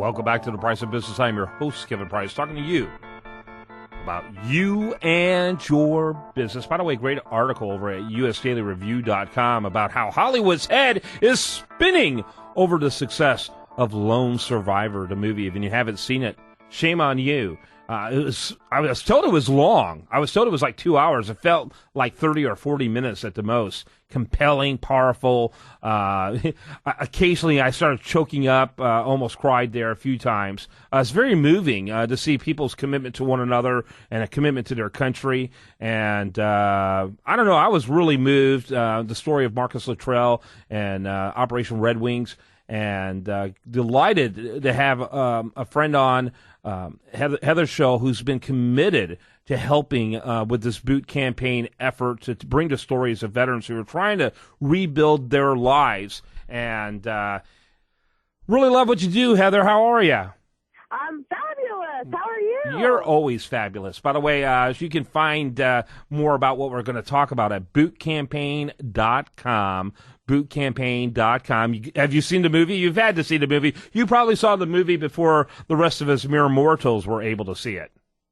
Welcome back to The Price of Business. I'm your host, Kevin Price, talking to you about you and your business. By the way, great article over at usdailyreview.com about how Hollywood's head is spinning over the success of Lone Survivor, the movie. If you haven't seen it, shame on you. I was told it was long. I was told it was like 2 hours. It felt like 30 or 40 minutes at the most. Compelling, powerful. Occasionally I started choking up, almost cried there a few times. It's very moving to see people's commitment to one another and a commitment to their country. And I don't know, I was really moved. The story of Marcus Luttrell and Operation Red Wings. And delighted to have a friend on, Heather Sholl, who's been committed to helping with this boot campaign effort to bring the stories of veterans who are trying to rebuild their lives. And really love what you do, Heather. How are you? I'm fabulous. How are you? You're always fabulous. By the way, you can find more about what we're going to talk about at bootcampaign.com. Bootcampaign.com. Have you seen the movie? You've had to see the movie. You probably saw the movie before the rest of us mere mortals were able to see it.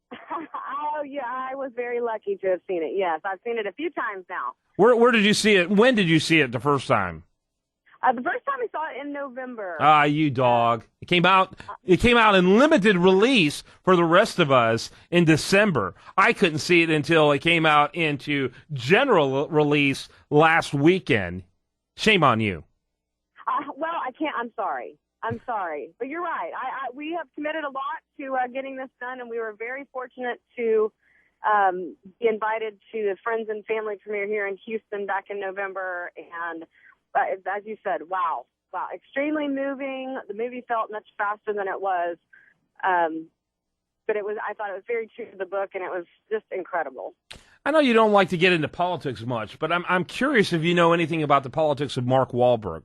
Oh, yeah, I was very lucky to have seen it. Yes, I've seen it a few times now. Where did you see it? When did you see it the first time? The first time I saw it in November. Ah, you dog. It came out in limited release for the rest of us in December. I couldn't see it until it came out into general release last weekend. Shame on you. Well, I can't. I'm sorry. But you're right. We have committed a lot to getting this done, and we were very fortunate to be invited to the Friends and Family premiere here in Houston back in November. And as you said, wow, extremely moving. The movie felt much faster than it was. But I thought it was very true to the book, and it was just incredible. I know you don't like to get into politics much, but I'm curious if you know anything about the politics of Mark Wahlberg.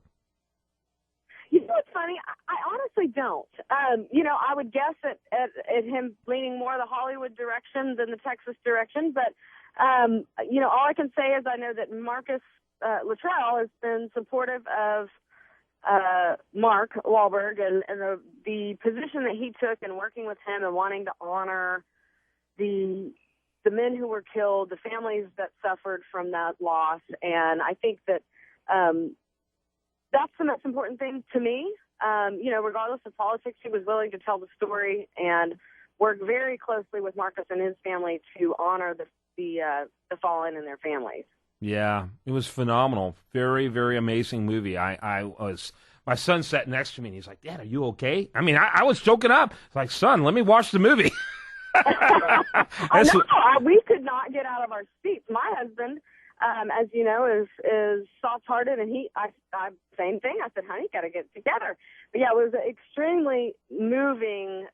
You know what's funny? I honestly don't. I would guess at him leaning more the Hollywood direction than the Texas direction. But, all I can say is I know that Marcus Luttrell has been supportive of Mark Wahlberg and the position that he took in working with him and wanting to honor the men who were killed, the families that suffered from that loss. And I think that that's the most important thing to me. Regardless of politics, he was willing to tell the story and work very closely with Marcus and his family to honor the fallen and their families. Yeah, it was phenomenal. Very, very amazing movie. My son sat next to me and he's like, "Dad, are you okay?" I mean, I was choking up. It's like, son, let me watch the movie. I know. We could not get out of our seats. My husband, as you know, is soft-hearted, and I same thing. I said, honey, got to get together. But yeah, it was an extremely moving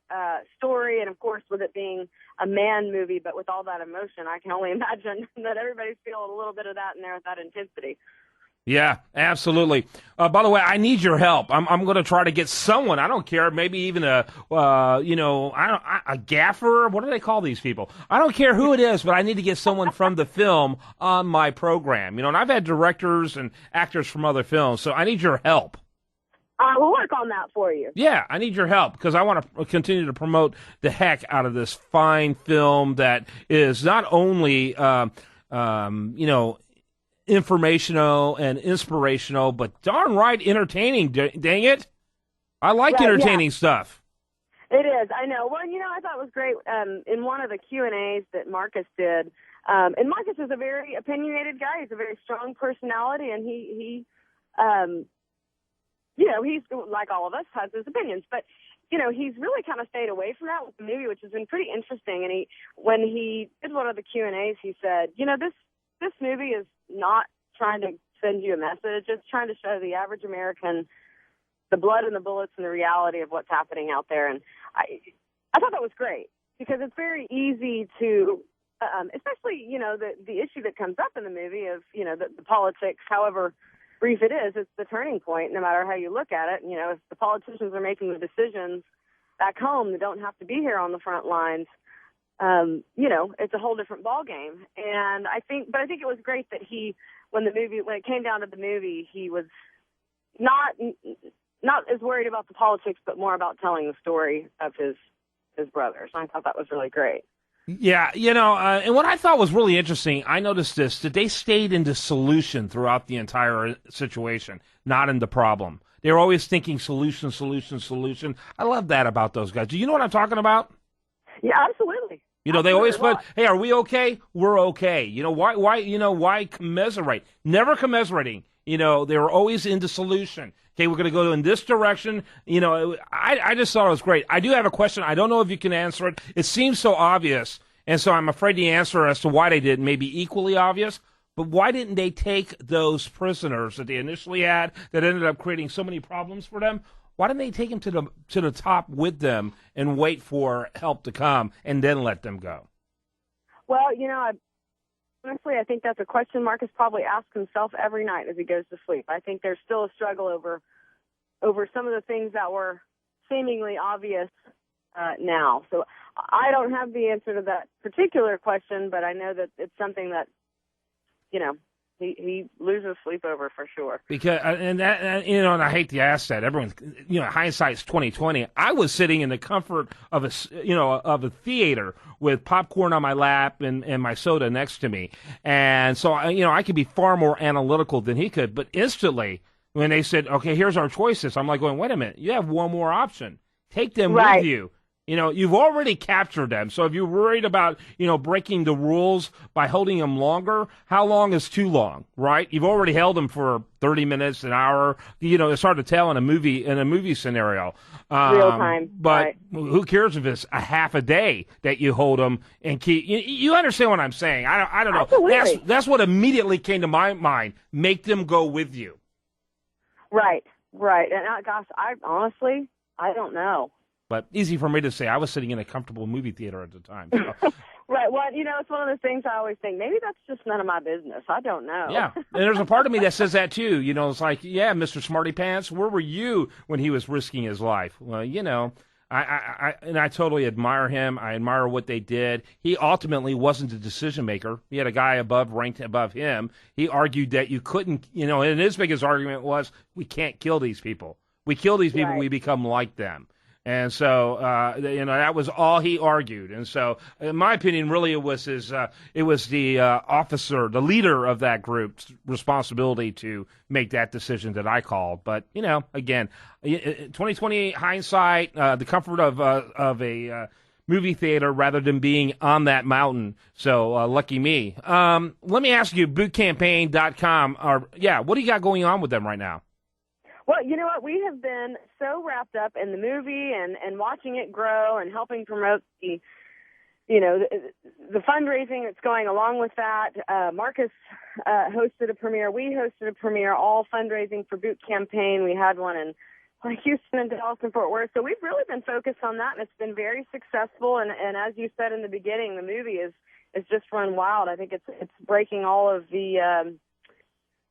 story, and of course, with it being a man movie, but with all that emotion, I can only imagine that everybody's feeling a little bit of that in there with that intensity. Yeah, absolutely. By the way, I need your help. I'm going to try to get someone. I don't care. Maybe even a gaffer. What do they call these people? I don't care who it is, but I need to get someone from the film on my program. And I've had directors and actors from other films, so I need your help. We'll work on that for you. Yeah, I need your help because I want to continue to promote the heck out of this fine film that is not only, informational and inspirational, but darn right entertaining, dang it. I like entertaining stuff. It is, I know. Well, I thought it was great in one of the Q&As that Marcus did. And Marcus is a very opinionated guy. He's a very strong personality, and he he's like all of us, has his opinions. But, he's really kind of stayed away from that with the movie, which has been pretty interesting. And when he did one of the Q&As, he said, this movie is not trying to send you a message. It's trying to show the average American the blood and the bullets and the reality of what's happening out there. And I thought that was great because it's very easy to, especially, the issue that comes up in the movie of, the politics, however brief it is, it's the turning point no matter how you look at it. If the politicians are making the decisions back home that don't have to be here on the front lines, it's a whole different ballgame. And I think it was great that when it came down to the movie, he was not not as worried about the politics, but more about telling the story of his brothers. I thought that was really great. Yeah, and what I thought was really interesting, I noticed this, that they stayed in the solution throughout the entire situation, not in the problem. They were always thinking solution, solution, solution. I love that about those guys. Do you know what I'm talking about? Yeah, absolutely. They always put, hey, are we okay? We're okay. Why commiserate? Never commiserating. They were always in the solution. Okay, we're going to go in this direction. I just thought it was great. I do have a question. I don't know if you can answer it. It seems so obvious, and so I'm afraid the answer as to why they did may be equally obvious. But why didn't they take those prisoners that they initially had that ended up creating so many problems for them? Why didn't they take them to the top with them and wait for help to come and then let them go? Well, honestly, I think that's a question Marcus probably asks himself every night as he goes to sleep. I think there's still a struggle over some of the things that were seemingly obvious now. So I don't have the answer to that particular question, but I know that it's something that, he loses sleep over for sure. Because and I hate to ask that. Everyone's hindsight's 2020. I was sitting in the comfort of a theater with popcorn on my lap and my soda next to me, and so I could be far more analytical than he could. But instantly, when they said, "Okay, here's our choices," I'm like going, "Wait a minute! You have one more option. Take them with you." You've already captured them. So if you're worried about, breaking the rules by holding them longer, how long is too long, right? You've already held them for 30 minutes, an hour. It's hard to tell in a movie scenario. Real time. But who cares if it's a half a day that you hold them and keep, you understand what I'm saying. I don't know. Absolutely. That's what immediately came to my mind. Make them go with you. Right. And gosh, I honestly don't know. But easy for me to say. I was sitting in a comfortable movie theater at the time. So. Right. Well, it's one of those things I always think, maybe that's just none of my business. I don't know. Yeah. And there's a part of me that says that, too. It's like, yeah, Mr. Smarty Pants, where were you when he was risking his life? Well, I totally admire him. I admire what they did. He ultimately wasn't the decision maker. He had a guy ranked above him. He argued that you couldn't, and his biggest argument was, we can't kill these people. We kill these people, we become like them. And so, that was all he argued. And so, in my opinion, really it was the officer, the leader of that group's responsibility to make that decision that I called. But, again, 2020 hindsight, the comfort of a movie theater rather than being on that mountain. So, lucky me. Let me ask you, bootcampaign.com, what do you got going on with them right now? Well, you know what? We have been so wrapped up in the movie and watching it grow and helping promote the fundraising that's going along with that. Marcus hosted a premiere. We hosted a premiere, all fundraising for Boot Campaign. We had one in Houston and Dallas and Fort Worth. So we've really been focused on that, and it's been very successful. And as you said in the beginning, the movie is just run wild. I think it's breaking all of the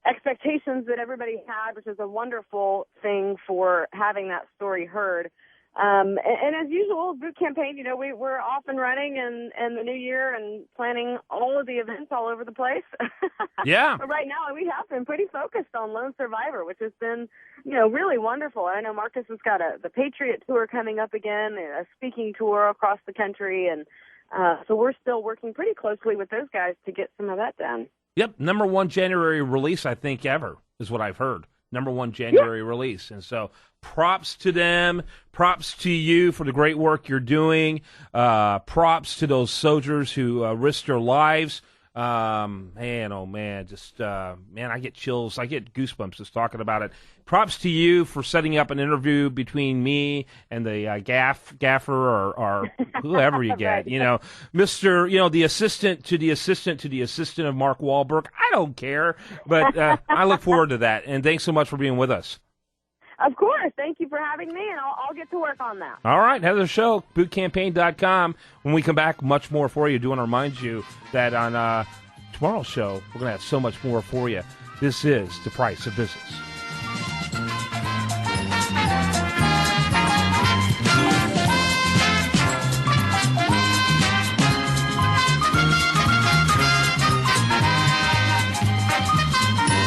expectations that everybody had, which is a wonderful thing for having that story heard. And as usual, Boot Campaign, we're off and running and the new year and planning all of the events all over the place. Yeah. But right now we have been pretty focused on Lone Survivor, which has been, really wonderful. I know Marcus has got the Patriot Tour coming up again, a speaking tour across the country. And so we're still working pretty closely with those guys to get some of that done. Yep, number one January release, I think, ever, is what I've heard. Number one January release. And so props to them. Props to you for the great work you're doing. Props to those soldiers who risked their lives. Man, oh man, I get chills. I get goosebumps just talking about it. Props to you for setting up an interview between me and the gaffer or whoever you get. Right. Mr. The assistant to the assistant of Mark Wahlberg. I don't care, but I look forward to that. And thanks so much for being with us. Of course. Thank you for having me, and I'll get to work on that. All right. Heather Sholl, bootcampaign.com. When we come back, much more for you. I do want to remind you that on tomorrow's show, we're going to have so much more for you. This is The Price of Business.